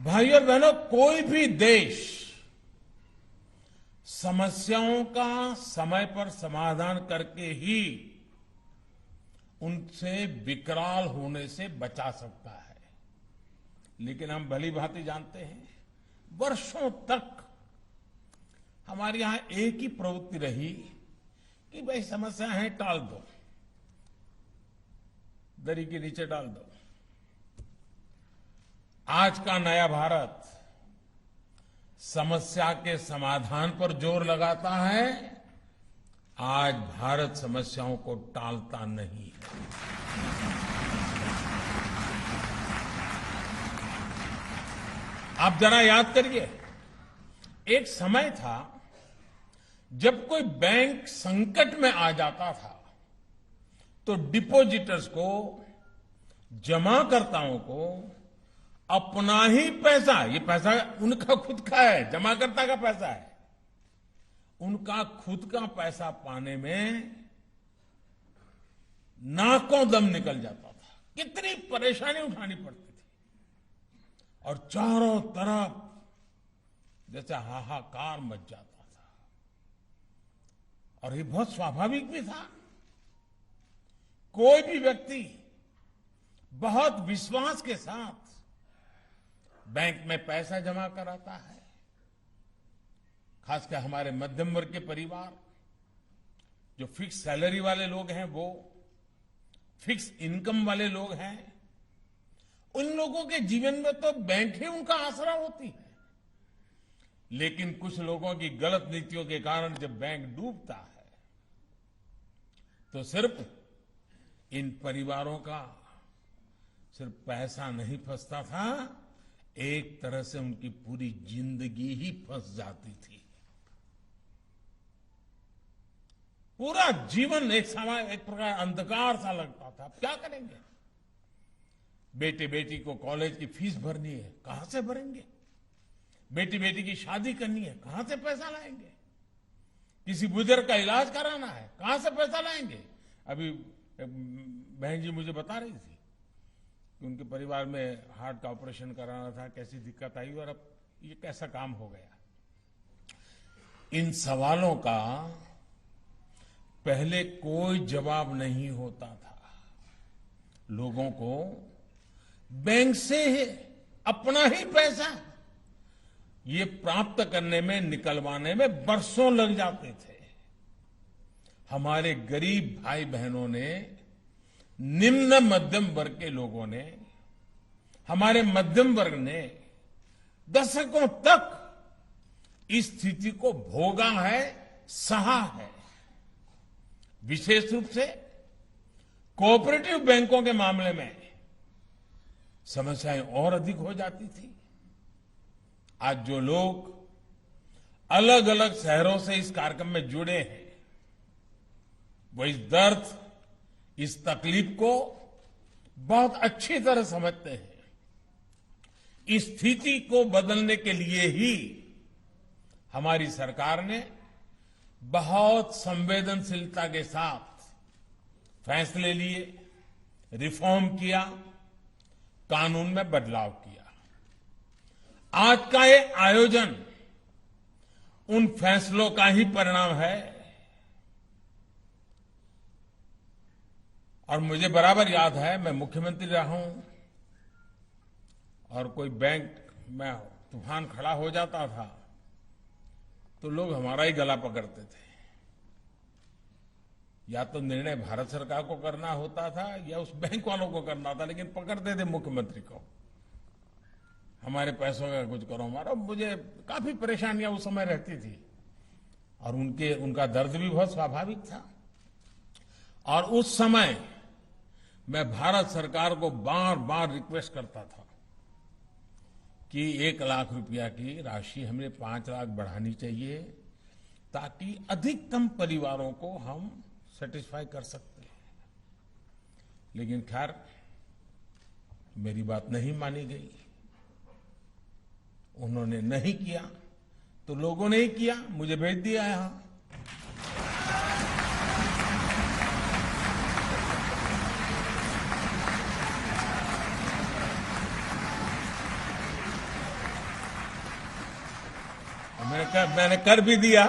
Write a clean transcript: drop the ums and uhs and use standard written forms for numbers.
भाई और बहनों, कोई भी देश समस्याओं का समय पर समाधान करके ही उनसे विकराल होने से बचा सकता है। लेकिन हम भली भांति जानते हैं, वर्षों तक हमारे यहां एक ही प्रवृत्ति रही कि भाई समस्या है, टाल दो, दरी के नीचे डाल दो। आज का नया भारत समस्या के समाधान पर जोर लगाता है। आज भारत समस्याओं को टालता नहीं है। आप जरा याद करिए, एक समय था जब कोई बैंक संकट में आ जाता था तो डिपॉजिटर्स को, जमाकर्ताओं को अपना ही पैसा, ये पैसा उनका खुद का है, जमाकर्ता का पैसा है, उनका खुद का पैसा पाने में नाकों दम निकल जाता था। कितनी परेशानी उठानी पड़ती थी और चारों तरफ जैसे हाहाकार मच जाता था। और ये बहुत स्वाभाविक भी था। कोई भी व्यक्ति बहुत विश्वास के साथ बैंक में पैसा जमा कराता है, खासकर हमारे मध्यम वर्ग के परिवार, जो फिक्स सैलरी वाले लोग हैं, वो फिक्स इनकम वाले लोग हैं, उन लोगों के जीवन में तो बैंक ही उनका आसरा होती है। लेकिन कुछ लोगों की गलत नीतियों के कारण जब बैंक डूबता है तो सिर्फ इन परिवारों का सिर्फ पैसा नहीं फंसता था, एक तरह से उनकी पूरी जिंदगी ही फंस जाती थी। पूरा जीवन एक प्रकार अंधकार सा लगता था। अब क्या करेंगे? बेटे बेटी को कॉलेज की फीस भरनी है, कहां से भरेंगे? बेटी की शादी करनी है, कहां से पैसा लाएंगे? किसी बुजुर्ग का इलाज कराना है, कहां से पैसा लाएंगे? अभी बहन जी मुझे बता रही थी कि उनके परिवार में हार्ट का ऑपरेशन कराना था, कैसी दिक्कत आई और अब ये कैसा काम हो गया। इन सवालों का पहले कोई जवाब नहीं होता था। लोगों को बैंक से अपना ही पैसा ये प्राप्त करने में, निकलवाने में बरसों लग जाते थे। हमारे गरीब भाई बहनों ने, निम्न मध्यम वर्ग के लोगों ने, हमारे मध्यम वर्ग ने दशकों तक इस स्थिति को भोगा है, सहा है। विशेष रूप से कोऑपरेटिव बैंकों के मामले में समस्याएं और अधिक हो जाती थी। आज जो लोग अलग अलग शहरों से इस कार्यक्रम में जुड़े हैं, वो इस दर्द, इस तकलीफ को बहुत अच्छी तरह समझते हैं। इस स्थिति को बदलने के लिए ही हमारी सरकार ने बहुत संवेदनशीलता के साथ फैसले लिए, रिफॉर्म किया, कानून में बदलाव किया। आज का ये आयोजन उन फैसलों का ही परिणाम है। और मुझे बराबर याद है, मैं मुख्यमंत्री रहा हूं और कोई बैंक में तूफान खड़ा हो जाता था तो लोग हमारा ही गला पकड़ते थे। या तो निर्णय भारत सरकार को करना होता था या उस बैंक वालों को करना था, लेकिन पकड़ते थे मुख्यमंत्री को। हमारे पैसों का कुछ करो हमारा। मुझे काफी परेशानियां उस समय रहती थी और उनका दर्द भी बहुत स्वाभाविक था। और उस समय मैं भारत सरकार को बार बार रिक्वेस्ट करता था कि 1 लाख रुपया की राशि हमें 5 लाख बढ़ानी चाहिए, ताकि अधिकतम परिवारों को हम सेटिस्फाई कर सकते हैं। लेकिन खैर, मेरी बात नहीं मानी गई। उन्होंने नहीं किया तो लोगों ने ही किया, मुझे भेज दिया यहां। मैंने कर भी दिया।